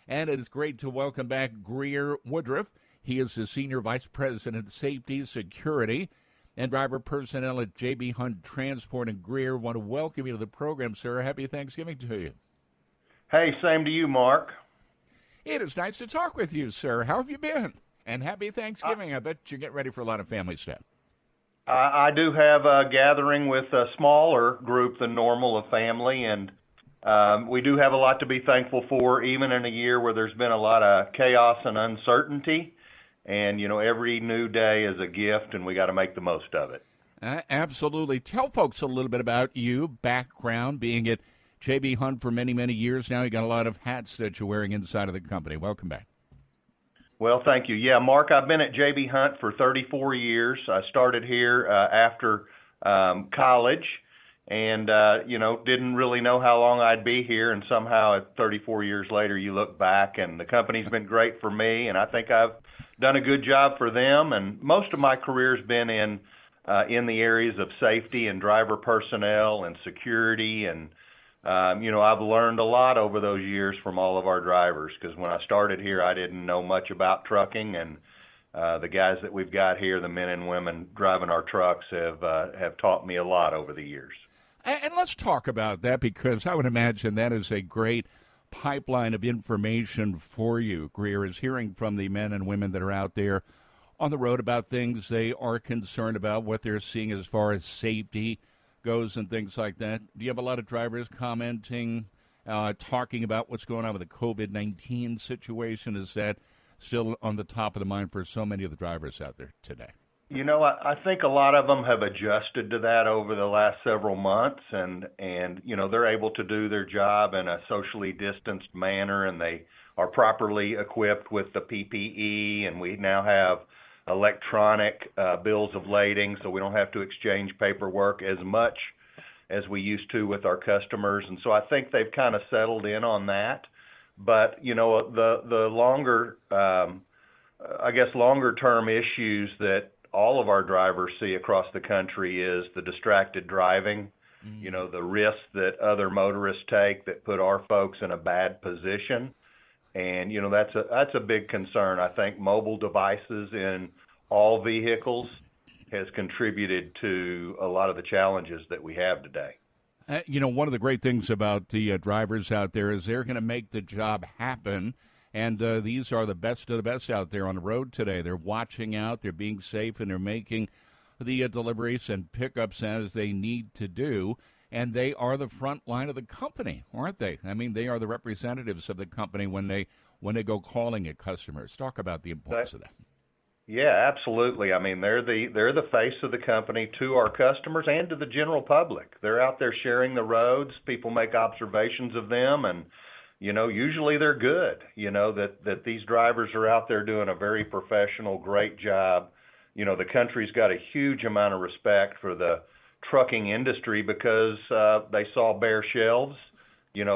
And it is great to welcome back Greer Woodruff. He is the Senior Vice President of Safety, Security, and Driver Personnel at J.B. Hunt Transport. And Greer, want to welcome you to the program, sir. Happy Thanksgiving to you. Hey, same to you, Mark. It is nice to talk with you, sir. How have you been? And happy Thanksgiving. I bet you're getting ready for a lot of family stuff. I do have a gathering with a smaller group than normal of family, and we do have a lot to be thankful for, even in a year where there's been a lot of chaos and uncertainty. And, every new day is a gift, and we got to make the most of it. Absolutely. Tell folks a little bit about you, background, being at J.B. Hunt for many, many years now. You got a lot of hats that you're wearing inside of the company. Welcome back. Well, thank you. Yeah, Mark, I've been at J.B. Hunt for 34 years. I started here after college and, didn't really know how long I'd be here. And somehow at 34 years later, you look back and the company's been great for me. And I think I've done a good job for them. And most of my career's been in the areas of safety and driver personnel and security. And, I've learned a lot over those years from all of our drivers, because when I started here, I didn't know much about trucking. And the guys that we've got here, the men and women driving our trucks, have taught me a lot over the years. And let's talk about that, because I would imagine that is a great pipeline of information for you. Greer is hearing from the men and women that are out there on the road about things they are concerned about, what they're seeing as far as safety goes and things like that. Do you have a lot of drivers commenting, talking about what's going on with the COVID-19 situation? Is that still on the top of the mind for so many of the drivers out there today? I think a lot of them have adjusted to that over the last several months, and they're able to do their job in a socially distanced manner, and they are properly equipped with the PPE, and we now have electronic bills of lading, so we don't have to exchange paperwork as much as we used to with our customers. And so I think they've kind of settled in on that. But, the longer, longer term issues that all of our drivers see across the country is the distracted driving, the risks that other motorists take that put our folks in a bad position. And, that's a big concern. I think mobile devices in all vehicles has contributed to a lot of the challenges that we have today. One of the great things about the drivers out there is they're going to make the job happen. And these are the best of the best out there on the road today. They're watching out, they're being safe, and they're making the deliveries and pickups as they need to do. And they are the front line of the company, aren't they? I mean, they are the representatives of the company when they go calling at customers. Talk about the importance of that. Yeah, absolutely. I mean, they're the face of the company to our customers and to the general public. They're out there sharing the roads. People make observations of them, and usually they're good. That these drivers are out there doing a very professional, great job. The country's got a huge amount of respect for the trucking industry because they saw bare shelves,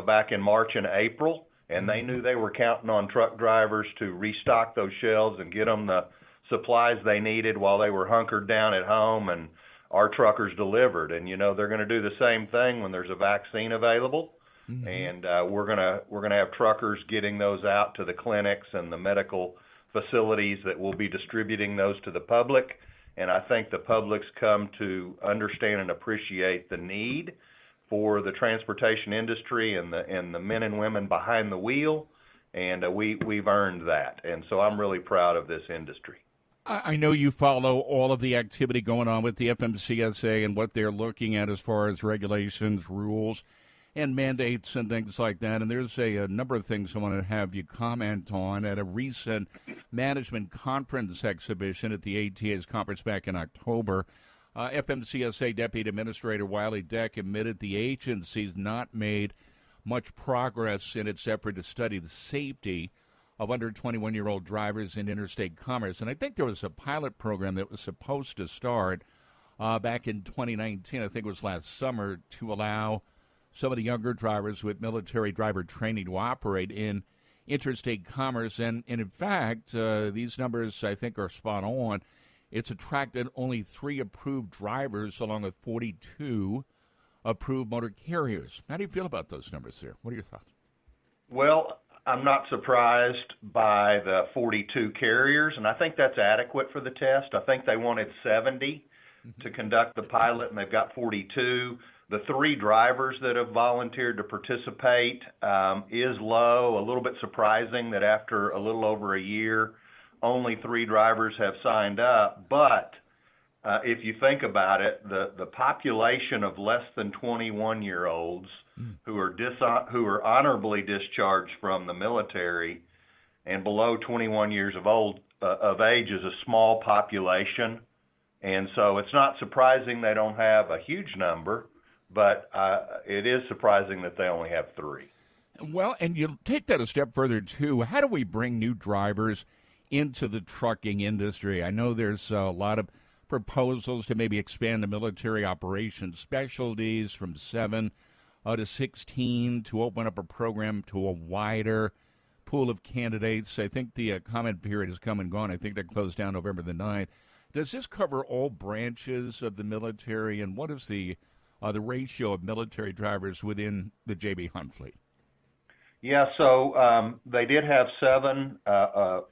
back in March and April, and they knew they were counting on truck drivers to restock those shelves and get them the supplies they needed while they were hunkered down at home, and our truckers delivered. And they're going to do the same thing when there's a vaccine available. Mm-hmm. And we're gonna have truckers getting those out to the clinics and the medical facilities that will be distributing those to the public. And I think the public's come to understand and appreciate the need for the transportation industry and the men and women behind the wheel, and we've earned that. And so I'm really proud of this industry. I know you follow all of the activity going on with the FMCSA and what they're looking at as far as regulations, rules, and mandates and things like that. And there's a number of things I want to have you comment on. At a recent management conference exhibition at the ATA's conference back in October, FMCSA Deputy Administrator Wiley Deck admitted the agency's not made much progress in its effort to study the safety of under 21-year-old drivers in interstate commerce. And I think there was a pilot program that was supposed to start back in 2019, I think it was last summer, to allow some of the younger drivers with military driver training to operate in interstate commerce. And in fact, these numbers, I think, are spot on. It's attracted only 3 approved drivers along with 42 approved motor carriers. How do you feel about those numbers there? What are your thoughts? Well, I'm not surprised by the 42 carriers, and I think that's adequate for the test. I think they wanted 70 to conduct the pilot, and they've got 42. The 3 drivers that have volunteered to participate is low. A little bit surprising that after a little over a year, only 3 drivers have signed up. But if you think about it, the population of less than 21-year-olds who are honorably discharged from the military and below 21 years of age is a small population, and so it's not surprising they don't have a huge number, but it is surprising that they only have 3. Well, and you take that a step further too. How do we bring new drivers into the trucking industry? I know there's a lot of proposals to maybe expand the military operations specialties from 7 to 16 to open up a program to a wider pool of candidates. I think the comment period has come and gone. I think that closed down November the 9th. Does this cover all branches of the military, and what is the ratio of military drivers within the J.B. Hunt fleet? Yeah, so they did have 7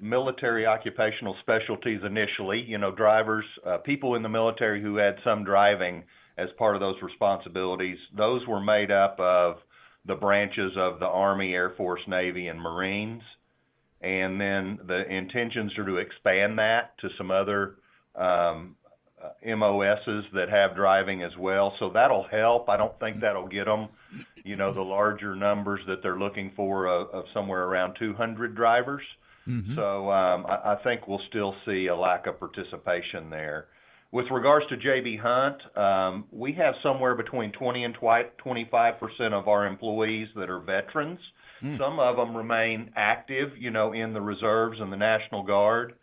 military occupational specialties initially, drivers, people in the military who had some driving as part of those responsibilities. Those were made up of the branches of the Army, Air Force, Navy, and Marines. And then the intentions are to expand that to some other MOSs that have driving as well. So that'll help. I don't think that'll get them, the larger numbers that they're looking for of somewhere around 200 drivers. Mm-hmm. So I think we'll still see a lack of participation there. With regards to J.B. Hunt, we have somewhere between 20 and 25% of our employees that are veterans. Some of them remain active, in the reserves and the National Guard.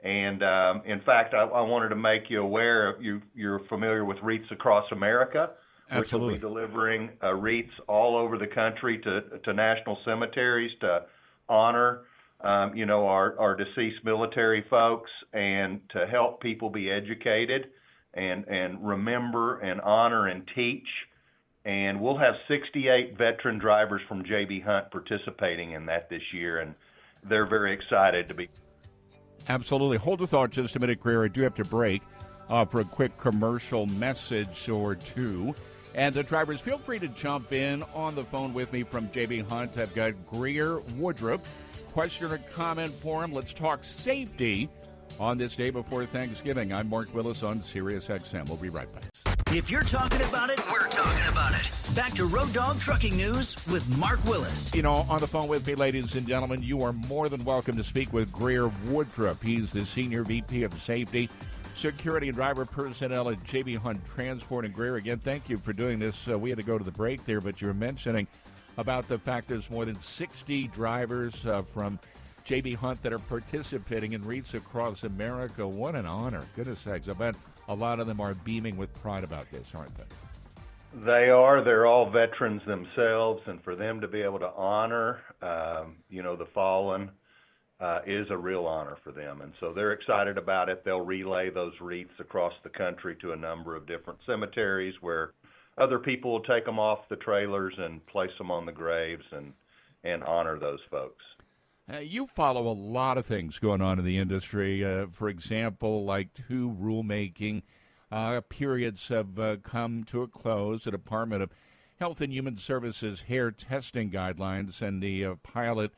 And in fact, I wanted to make you aware, you're familiar with Wreaths Across America, Absolutely. Which will be delivering wreaths all over the country to national cemeteries to honor our deceased military folks and to help people be educated and remember and honor and teach. And we'll have 68 veteran drivers from J.B. Hunt participating in that this year, and they're very excited to be. Absolutely. Hold the thought just a minute, Greer. I do have to break for a quick commercial message or two. And the drivers, feel free to jump in on the phone with me from J.B. Hunt. I've got Greer Woodruff. Question or comment for him. Let's talk safety on this day before Thanksgiving. I'm Mark Willis on SiriusXM. We'll be right back. If you're talking about it, we're talking about it. Back to Road Dog Trucking News with Mark Willis. On the phone with me, ladies and gentlemen, you are more than welcome to speak with Greer Woodruff. He's the Senior VP of Safety, Security and Driver Personnel at J.B. Hunt Transport. And Greer, again, thank you for doing this. We had to go to the break there, but you were mentioning about the fact there's more than 60 drivers from J.B. Hunt that are participating in Wreaths Across America. What an honor. Goodness sakes. I bet a lot of them are beaming with pride about this, aren't they? They are. They're all veterans themselves, and for them to be able to honor, the fallen is a real honor for them. And so they're excited about it. They'll relay those wreaths across the country to a number of different cemeteries where other people will take them off the trailers and place them on the graves and honor those folks. You follow a lot of things going on in the industry. For example, like 2 rulemaking periods have come to a close. The Department of Health and Human Services hair testing guidelines and the pilot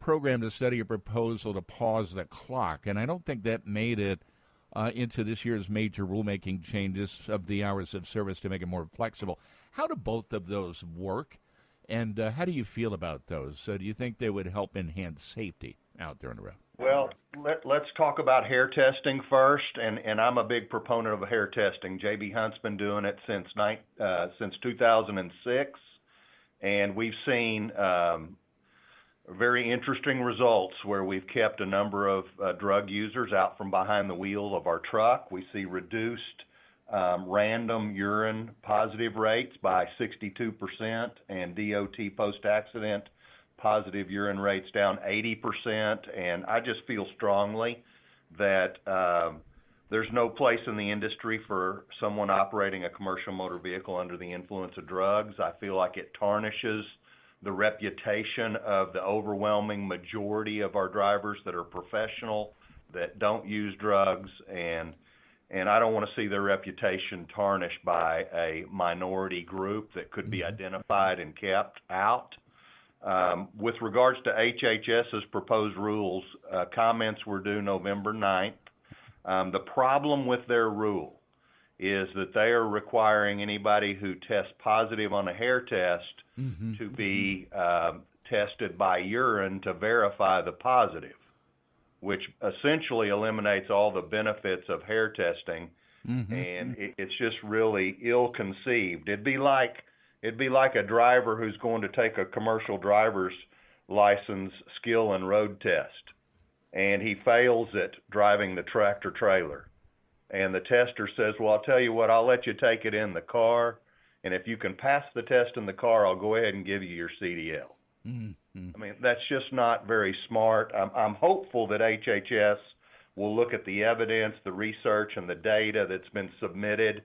program to study a proposal to pause the clock. And I don't think that made it into this year's major rulemaking changes of the hours of service to make it more flexible. How do both of those work? And how do you feel about those? Do you think they would help enhance safety out there on the road? Well, let's talk about hair testing first, and I'm a big proponent of hair testing. J.B. Hunt's been doing it since 2006, and we've seen very interesting results where we've kept a number of drug users out from behind the wheel of our truck. We see reduced random urine positive rates by 62% and DOT post-accident positive urine rates down 80%. And I just feel strongly that there's no place in the industry for someone operating a commercial motor vehicle under the influence of drugs. I feel like it tarnishes the reputation of the overwhelming majority of our drivers that are professional, that don't use drugs, and I don't want to see their reputation tarnished by a minority group that could be identified and kept out. With regards to HHS's proposed rules, comments were due November 9th. The problem with their rule is that they are requiring anybody who tests positive on a hair test to be tested by urine to verify the positive, which essentially eliminates all the benefits of hair testing, and it's just really ill-conceived. It'd be like a driver who's going to take a commercial driver's license skill and road test, and he fails at driving the tractor trailer. And the tester says, well, I'll tell you what, I'll let you take it in the car, and if you can pass the test in the car, I'll go ahead and give you your CDL. I mean, that's just not very smart. I'm hopeful that HHS will look at the evidence, the research, and the data that's been submitted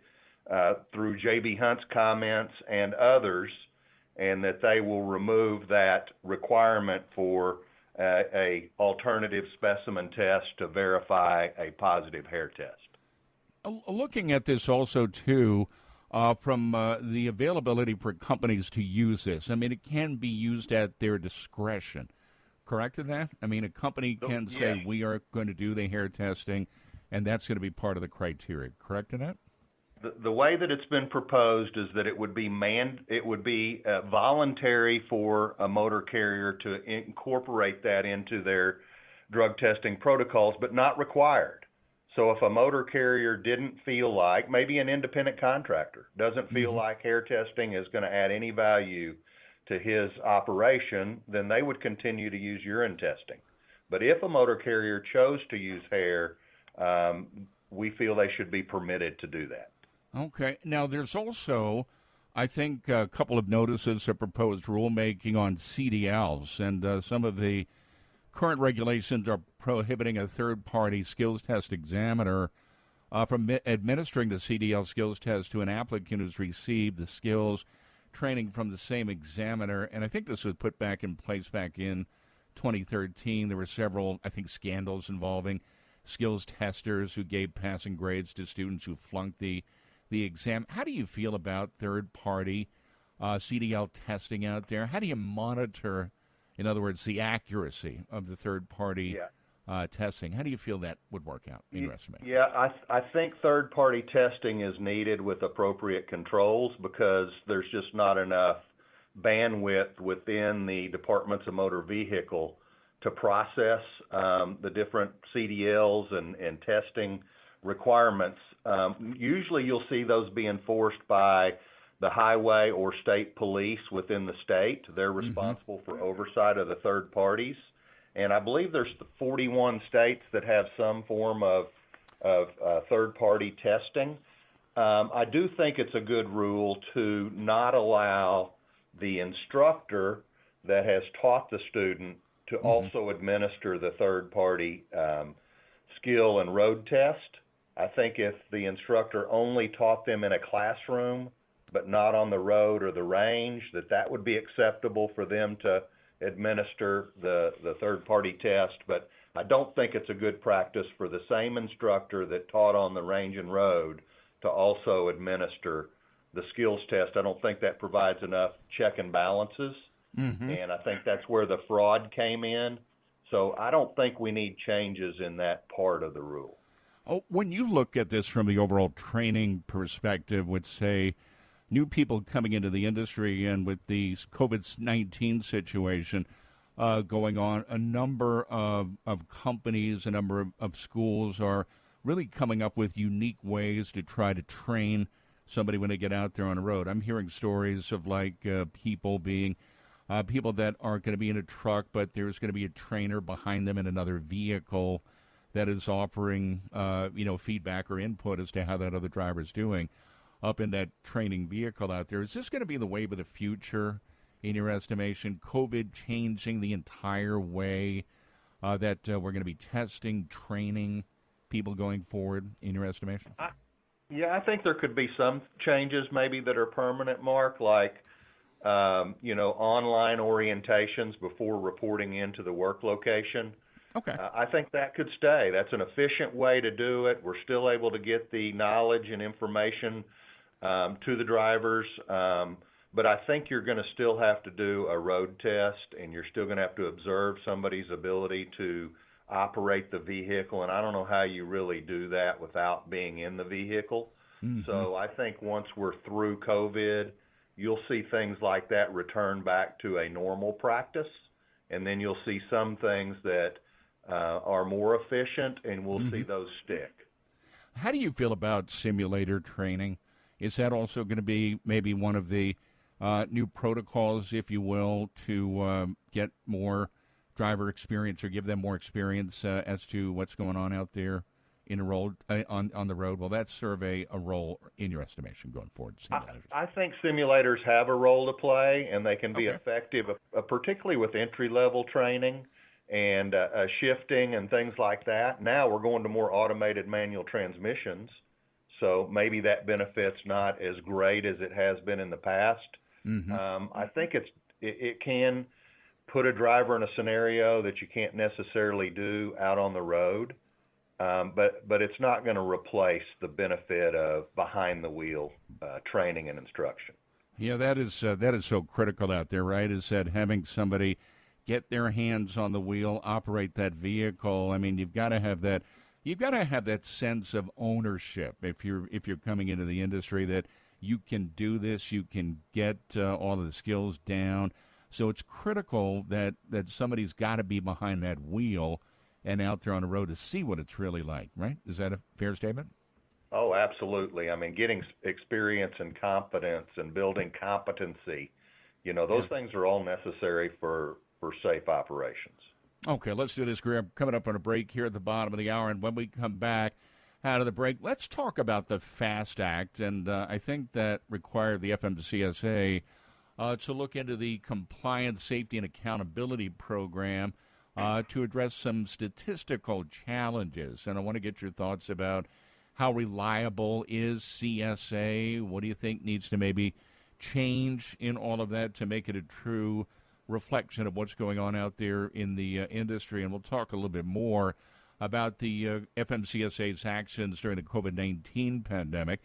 through J.B. Hunt's comments and others, and that they will remove that requirement for a alternative specimen test to verify a positive hair test. Looking at this also, too, from the availability for companies to use this, I mean, it can be used at their discretion. Correct in that? I mean, a company can say, we are going to do the hair testing, and that's going to be part of the criteria. Correct in that? The way that it's been proposed is that it would be voluntary for a motor carrier to incorporate that into their drug testing protocols, but not required. So if a motor carrier didn't feel like, maybe an independent contractor doesn't feel like hair testing is going to add any value to his operation, then they would continue to use urine testing. But if a motor carrier chose to use hair, we feel they should be permitted to do that. Okay. Now, there's also, I think, a couple of notices of proposed rulemaking on CDLs, and some of the current regulations are prohibiting a third-party skills test examiner from administering the CDL skills test to an applicant who's received the skills training from the same examiner. And I think this was put back in place back in 2013. There were several, I think, scandals involving skills testers who gave passing grades to students who flunked the exam. How do you feel about third-party CDL testing out there? How do you monitor, in other words, the accuracy of the third-party testing? How do you feel that would work out in your estimation? Yeah, I think third-party testing is needed with appropriate controls because there's just not enough bandwidth within the Departments of Motor Vehicle to process the different CDLs and testing requirements. Usually you'll see those be enforced by the highway or state police within the state. They're responsible for oversight of the third parties. And I believe there's 41 states that have some form of third-party testing. I do think it's a good rule to not allow the instructor that has taught the student to also administer the third-party skill and road test. I think if the instructor only taught them in a classroom but not on the road or the range, that would be acceptable for them to administer the third-party test. But I don't think it's a good practice for the same instructor that taught on the range and road to also administer the skills test. I don't think that provides enough check and balances, and I think that's where the fraud came in. So I don't think we need changes in that part of the rule. Oh, when you look at this from the overall training perspective, with, say, new people coming into the industry and with the COVID-19 situation going on, a number of companies, a number of schools are really coming up with unique ways to try to train somebody when they get out there on the road. I'm hearing stories of people being people that aren't going to be in a truck, but there's going to be a trainer behind them in another vehicle that is offering feedback or input as to how that other driver is doing up in that training vehicle out there. Is this going to be the wave of the future, in your estimation? COVID changing the entire way that we're going to be testing, training people going forward, in your estimation? I think there could be some changes maybe that are permanent, Mark, like online orientations before reporting into the work location. Okay. I think that could stay. That's an efficient way to do it. We're still able to get the knowledge and information to the drivers, but I think you're going to still have to do a road test, and you're still going to have to observe somebody's ability to operate the vehicle, and I don't know how you really do that without being in the vehicle. Mm-hmm. So I think once we're through COVID, you'll see things like that return back to a normal practice, and then you'll see some things that are more efficient, and we'll see those stick. How do you feel about simulator training? Is that also going to be maybe one of the new protocols, if you will, to get more driver experience or give them more experience as to what's going on out there in the road, on the road? Will that serve a role in your estimation going forward? I think simulators have a role to play, and they can be effective, particularly with entry-level training and shifting and things like that. Now we're going to more automated manual transmissions, so maybe that benefit's not as great as it has been in the past. I think it can put a driver in a scenario that you can't necessarily do out on the road, but it's not going to replace the benefit of behind-the-wheel training and instruction. Yeah, that is so critical out there, right? Is that having somebody get their hands on the wheel, operate that vehicle. I mean, you've got to have that. You've got to have that sense of ownership if you're coming into the industry, that you can do this, you can get all of the skills down. So it's critical that somebody's got to be behind that wheel and out there on the road to see what it's really like, right? Is that a fair statement? Oh, absolutely. I mean, getting experience and competence and building competency, those things are all necessary for safe operations. Okay, let's do this, Greer. Coming up on a break here at the bottom of the hour, and when we come back out of the break, let's talk about the FAST Act, and I think that required the FMCSA to look into the Compliance, Safety, and Accountability Program to address some statistical challenges, and I want to get your thoughts about how reliable is CSA. What do you think needs to maybe change in all of that to make it a true reflection of what's going on out there in the industry? And we'll talk a little bit more about the FMCSA's actions during the COVID-19 pandemic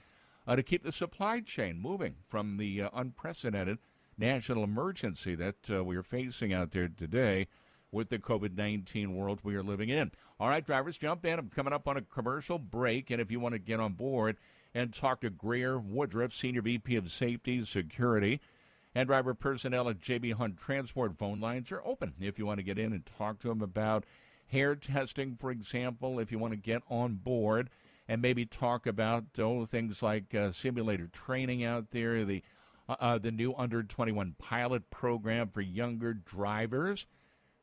to keep the supply chain moving from the unprecedented national emergency that we are facing out there today with the COVID-19 world we are living in. All right, drivers, jump in. I'm coming up on a commercial break, and if you want to get on board and talk to Greer Woodruff, Senior VP of Safety, Security, and driver personnel at JB Hunt Transport, phone lines are open if you want to get in and talk to them about hair testing, for example, if you want to get on board and maybe talk about things like simulator training out there, the new Under 21 pilot program for younger drivers.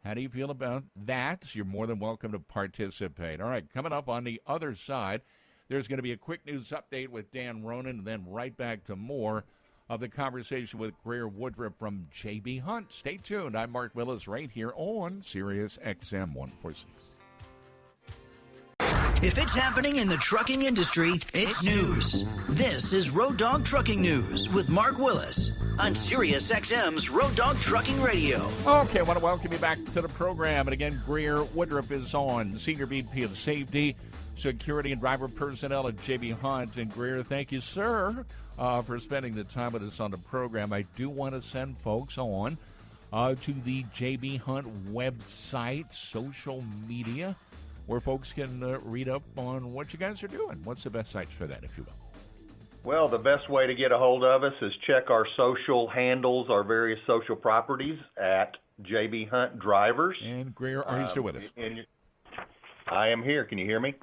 How do you feel about that? You're more than welcome to participate. All right, coming up on the other side, there's going to be a quick news update with Dan Ronan, and then right back to more of the conversation with Greer Woodruff from JB Hunt. Stay tuned. I'm Mark Willis right here on SiriusXM 146. If it's happening in the trucking industry, it's news. This is Road Dog Trucking News with Mark Willis on SiriusXM's Road Dog Trucking Radio. Okay, I want to welcome you back to the program. And again, Greer Woodruff is on, Senior VP of Safety, Security, and Driver Personnel at JB Hunt. And Greer, thank you, sir, for spending the time with us on the program. I do want to send folks on to the JB Hunt website, social media, where folks can read up on what you guys are doing. What's the best sites for that, if you will? Well, the best way to get a hold of us is check our social handles, our various social properties at JB Hunt Drivers. And Greer, are you still with us? I am here. Can you hear me?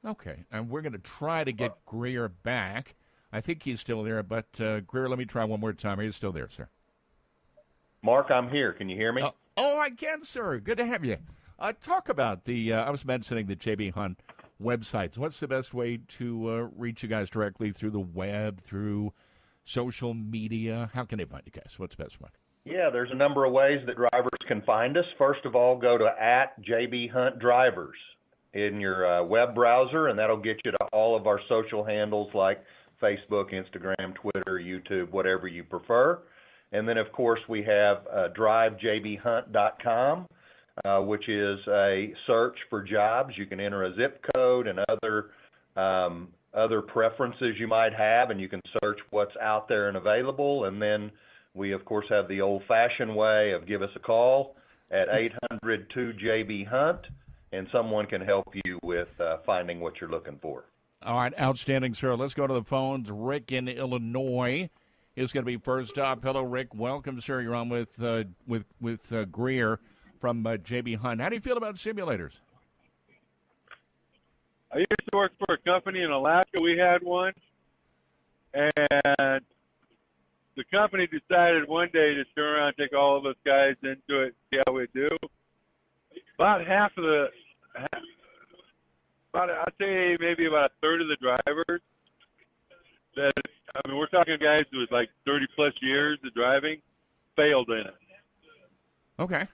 Okay, and we're going to try to get Greer back. I think he's still there, but Greer, let me try one more time. Are you still there, sir? Mark, I'm here. Can you hear me? I can, sir. Good to have you. Talk about I was mentioning the JB Hunt websites. What's the best way to reach you guys directly, through the web, through social media? How can they find you guys? What's the best way? Yeah, there's a number of ways that drivers can find us. First of all, go to @JB Hunt Drivers in your web browser, and that'll get you to all of our social handles like Facebook, Instagram, Twitter, YouTube, whatever you prefer. And then, of course, we have drivejbhunt.com, which is a search for jobs. You can enter a zip code and other preferences you might have, and you can search what's out there and available. And then we, of course, have the old-fashioned way of give us a call at 800-2JB-HUNT, and someone can help you with finding what you're looking for. All right, outstanding, sir. Let's go to the phones. Rick in Illinois is going to be first up. Hello, Rick. Welcome, sir. You're on with Greer from JB Hunt. How do you feel about simulators? I used to work for a company in Alaska. We had one, and the company decided one day to turn around and take all of us guys into it, see how we do. About half of I'd say maybe about a third of the drivers we're talking guys with like 30 plus years of driving, failed in it. Okay.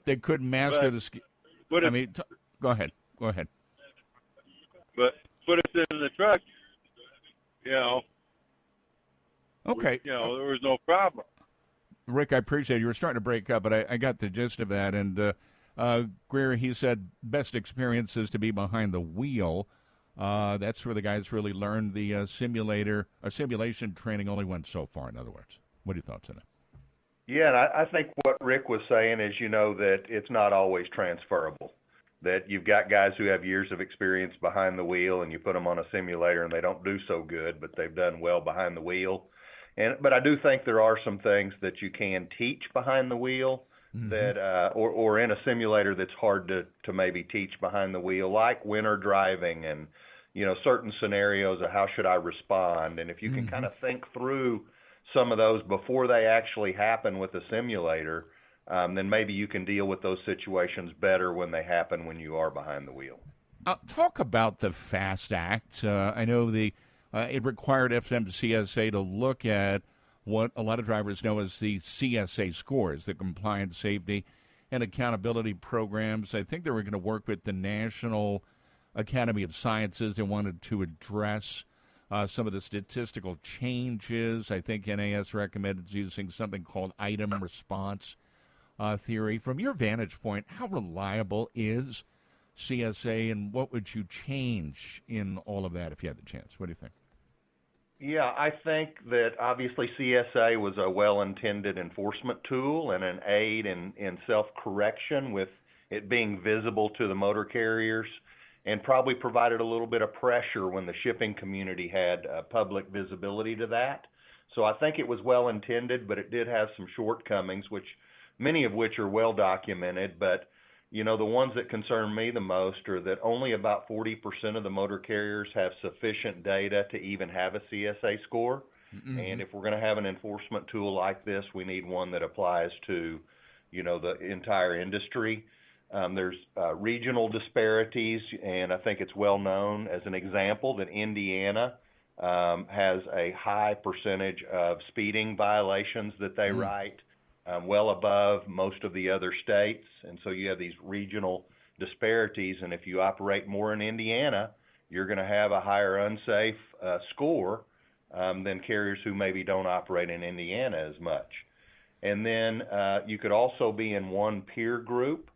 They couldn't master the ski. Go ahead. But put us in the truck, Okay. there was no problem. Rick, I appreciate it. You were starting to break up, but I got the gist of that. And Greer, he said best experience is to be behind the wheel. That's where the guys really learned. The simulation training only went so far, in other words. What are your thoughts on that? Yeah, and I think what Rick was saying is, that it's not always transferable, that you've got guys who have years of experience behind the wheel and you put them on a simulator and they don't do so good, but they've done well behind the wheel. But I do think there are some things that you can teach behind the wheel that or in a simulator that's hard to maybe teach behind the wheel, like winter driving and certain scenarios of how should I respond. And if you can kind of think through some of those before they actually happen with a simulator, then maybe you can deal with those situations better when they happen when you are behind the wheel. Talk about the FAST Act. I know it required FMCSA to look at what a lot of drivers know as the CSA scores, the Compliance, Safety, and Accountability Programs. I think they were going to work with the National Academy of Sciences. They wanted to address some of the statistical changes. I think NAS recommended using something called item response theory. From your vantage point, how reliable is CSA, and what would you change in all of that if you had the chance? What do you think? Yeah, I think that obviously CSA was a well-intended enforcement tool and an aid in self-correction, with it being visible to the motor carriers, and probably provided a little bit of pressure when the shipping community had public visibility to that. So I think it was well-intended, but it did have some shortcomings, many of which are well documented. But the ones that concern me the most are that only about 40% of the motor carriers have sufficient data to even have a CSA score. Mm-hmm. And if we're going to have an enforcement tool like this, we need one that applies to, the entire industry. There's regional disparities, and I think it's well known as an example that Indiana has a high percentage of speeding violations that they write, well above most of the other states. And so you have these regional disparities, and if you operate more in Indiana, you're going to have a higher unsafe score than carriers who maybe don't operate in Indiana as much. And then you could also be in one peer group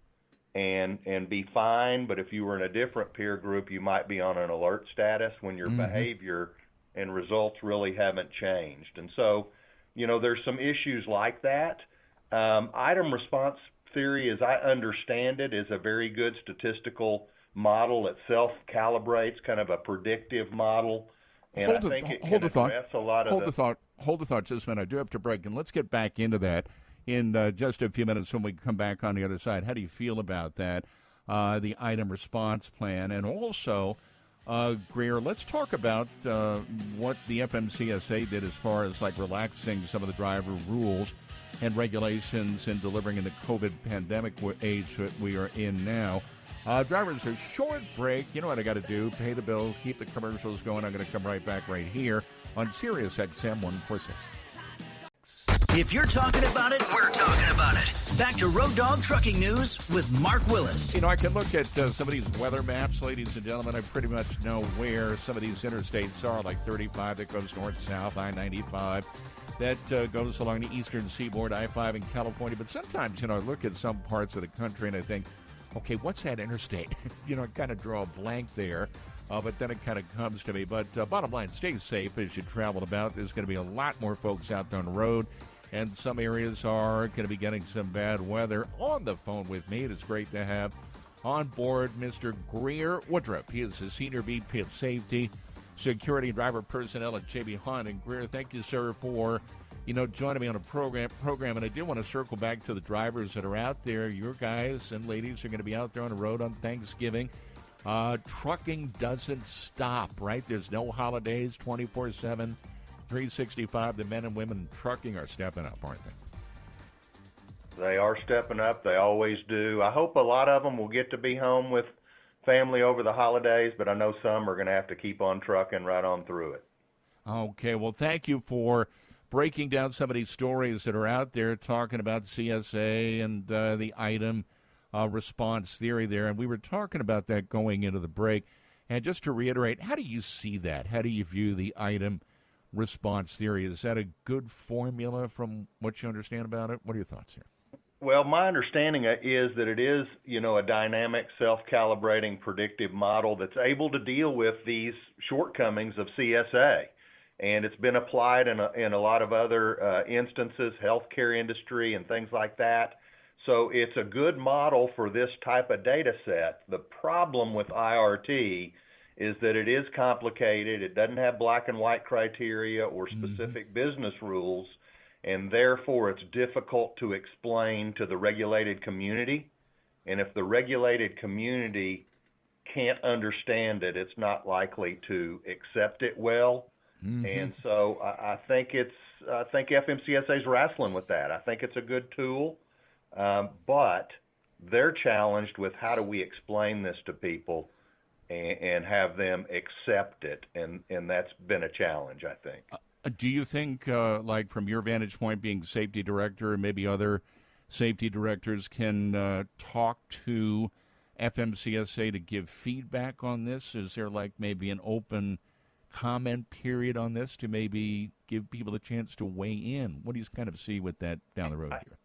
and be fine, but if you were in a different peer group, you might be on an alert status when your behavior and results really haven't changed. And so, there's some issues like that. Item response theory, as I understand it, is a very good statistical model. It self-calibrates, kind of a predictive model. And I think it can address a lot of Hold the thought just a minute. I do have to break, and let's get back into that in just a few minutes when we come back on the other side. How do you feel about that, the item response plan? And also, Greer, let's talk about what the FMCSA did as far as relaxing some of the driver rules and regulations in delivering in the COVID pandemic age that we are in now. Drivers, a short break. You know what I got to do. Pay the bills, keep the commercials going. I'm going to come right back right here on SiriusXM 146. If you're talking about it, we're talking about it. Back to Road Dog Trucking News with Mark Willis. I can look at some of these weather maps, ladies and gentlemen. I pretty much know where some of these interstates are, like 35 that goes north-south, I-95. that goes along the eastern seaboard, I-5 in California. But sometimes, I look at some parts of the country and I think, okay, what's that interstate? I kind of draw a blank there, but then it kind of comes to me. But bottom line, stay safe as you travel about. There's going to be a lot more folks out there on the road, and some areas are going to be getting some bad weather. On the phone with me, it's great to have on board Mr. Greer Woodruff. He is the Senior VP of Safety, Security and Driver Personnel at J.B. Hunt. And Greer, thank you, sir, for joining me on a program. And I do want to circle back to the drivers that are out there. Your guys and ladies are going to be out there on the road on Thanksgiving. Trucking doesn't stop, right? There's no holidays, 24/7, 365. The men and women in trucking are stepping up, aren't they? They are stepping up. They always do. I hope a lot of them will get to be home with family over the holidays, but I know some are going to have to keep on trucking right on through it. Okay, well, thank you for breaking down some of these stories that are out there, talking about CSA and the item response theory there. And we were talking about that going into the break. And just to reiterate, how do you see that? How do you view the item response theory? Is that a good formula from what you understand about it? What are your thoughts here? Well, my understanding is that it is, a dynamic, self-calibrating, predictive model that's able to deal with these shortcomings of CSA. And it's been applied in a lot of other instances, healthcare industry and things like that. So it's a good model for this type of data set. The problem with IRT is that it is complicated. It doesn't have black and white criteria or specific business rules. And therefore, it's difficult to explain to the regulated community. And if the regulated community can't understand it, it's not likely to accept it well. And so I think FMCSA is wrestling with that. I think it's a good tool, but they're challenged with how do we explain this to people and have them accept it, and that's been a challenge, I think. Do you think, like from your vantage point, being safety director, and maybe other safety directors can talk to FMCSA to give feedback on this? Is there like maybe an open comment period on this to maybe give people a chance to weigh in? What do you kind of see with that down the road here?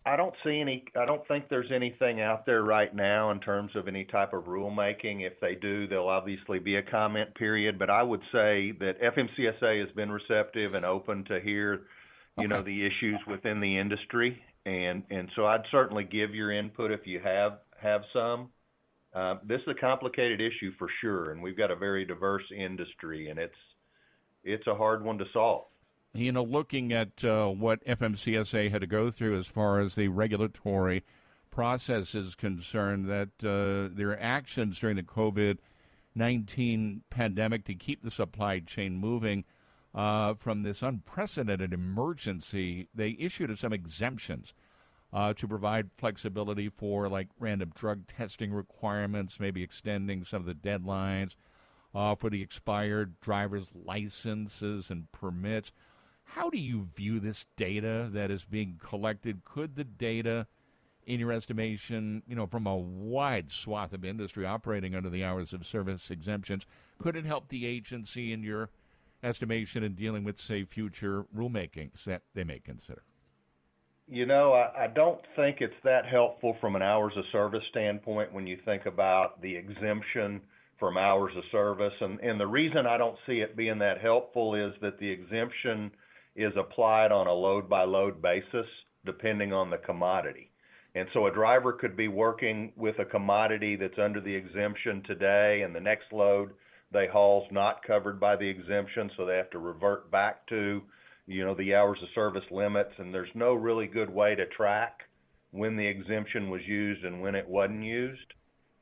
I don't think there's anything out there right now in terms of any type of rulemaking. If they do, there'll obviously be a comment period. But I would say that FMCSA has been receptive and open to hear, the issues within the industry. And so I'd certainly give your input if you have some. This is a complicated issue for sure, and we've got a very diverse industry, and it's a hard one to solve. Looking at what FMCSA had to go through as far as the regulatory process is concerned, that their actions during the COVID-19 pandemic to keep the supply chain moving from this unprecedented emergency, they issued some exemptions to provide flexibility for like random drug testing requirements, maybe extending some of the deadlines for the expired driver's licenses and permits. How do you view this data that is being collected? Could the data, in your estimation, from a wide swath of industry operating under the hours of service exemptions, could it help the agency in your estimation in dealing with, say, future rulemakings that they may consider? I don't think it's that helpful from an hours of service standpoint when you think about the exemption from hours of service. And the reason I don't see it being that helpful is that the exemption is applied on a load-by-load basis depending on the commodity. And so a driver could be working with a commodity that's under the exemption today, and the next load they haul's not covered by the exemption, so they have to revert back to, the hours of service limits, and there's no really good way to track when the exemption was used and when it wasn't used.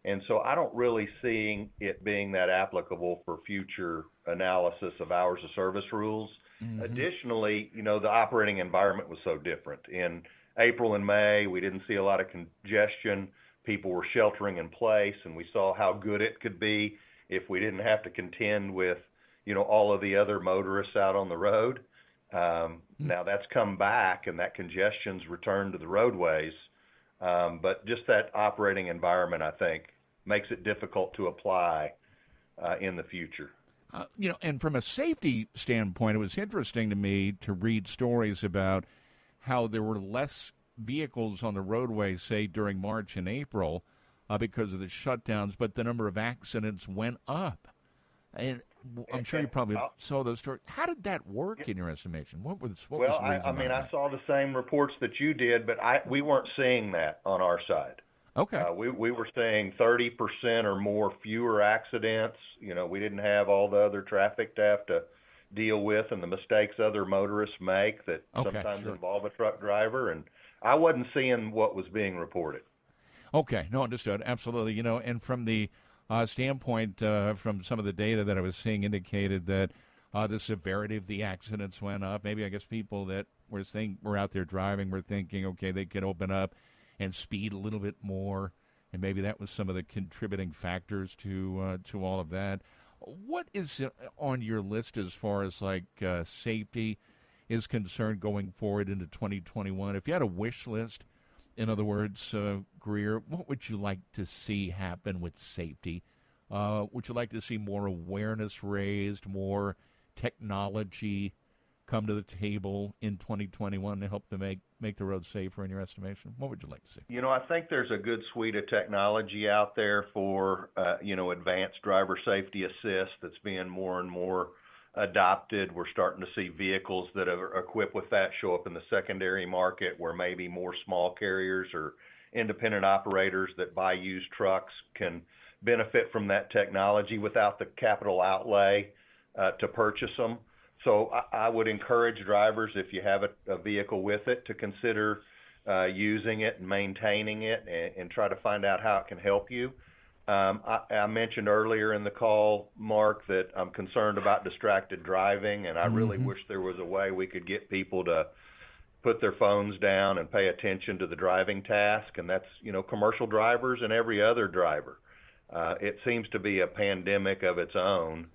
And so I don't really see it being that applicable for future analysis of hours of service rules. Additionally, the operating environment was so different. In April and May, we didn't see a lot of congestion. People were sheltering in place, and we saw how good it could be if we didn't have to contend with, all of the other motorists out on the road. Now that's come back, and that congestion's returned to the roadways. But just that operating environment, I think, makes it difficult to apply in the future. And from a safety standpoint, it was interesting to me to read stories about how there were less vehicles on the roadway, say, during March and April because of the shutdowns, but the number of accidents went up. And I'm sure you probably saw those stories. How did that work in your estimation? What was the reason behind that? I saw the same reports that you did, but we weren't seeing that on our side. Okay. We were seeing 30% or more fewer accidents. We didn't have all the other traffic to have to deal with and the mistakes other motorists make that sometimes involve a truck driver. And I wasn't seeing what was being reported. Okay. No, understood. Absolutely. And from the standpoint, from some of the data that I was seeing indicated that the severity of the accidents went up. Maybe I guess people that were out there driving were thinking, okay, they could open up and speed a little bit more, and maybe that was some of the contributing factors to all of that. What is on your list as far as safety is concerned going forward into 2021? If you had a wish list, in other words, Greer, what would you like to see happen with safety? Would you like to see more awareness raised, more technology come to the table in 2021 to help to make the roads safer in your estimation? What would you like to see? I think there's a good suite of technology out there for, advanced driver safety assist that's being more and more adopted. We're starting to see vehicles that are equipped with that show up in the secondary market where maybe more small carriers or independent operators that buy used trucks can benefit from that technology without the capital outlay to purchase them. So I would encourage drivers, if you have a vehicle with it, to consider using it and maintaining it and try to find out how it can help you. I mentioned earlier in the call, Mark, that I'm concerned about distracted driving, and I really wish there was a way we could get people to put their phones down and pay attention to the driving task, and that's, commercial drivers and every other driver. It seems to be a pandemic of its own.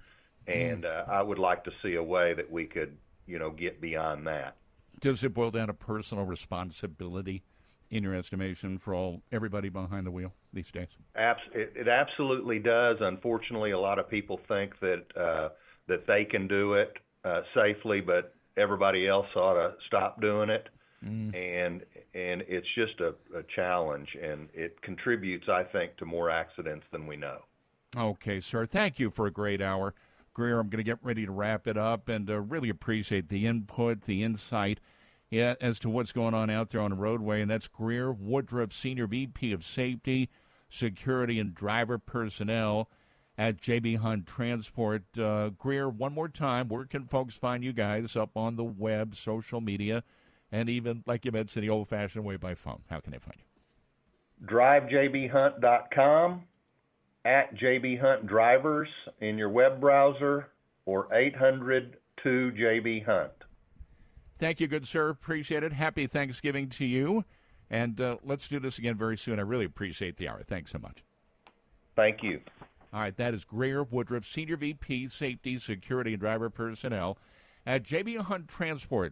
And I would like to see a way that we could, get beyond that. Does it boil down to personal responsibility in your estimation for everybody behind the wheel these days? It absolutely does. Unfortunately, a lot of people think that they can do it safely, but everybody else ought to stop doing it. And it's just a challenge, and it contributes, I think, to more accidents than we know. Okay, sir. Thank you for a great hour. Greer, I'm going to get ready to wrap it up, and really appreciate the input, the insight as to what's going on out there on the roadway. And that's Greer Woodruff, Senior VP of Safety, Security, and Driver Personnel at JB Hunt Transport. Greer, one more time, where can folks find you guys up on the web, social media, and even, like you mentioned, the old-fashioned way by phone? How can they find you? DriveJBHunt.com. at JB Hunt Drivers in your web browser, or 800-2JB Hunt. Thank you, good sir. Appreciate it. Happy Thanksgiving to you. And let's do this again very soon. I really appreciate the hour. Thanks so much. Thank you. All right, that is Greer Woodruff, Senior VP, Safety, Security, and Driver Personnel at JB Hunt Transport.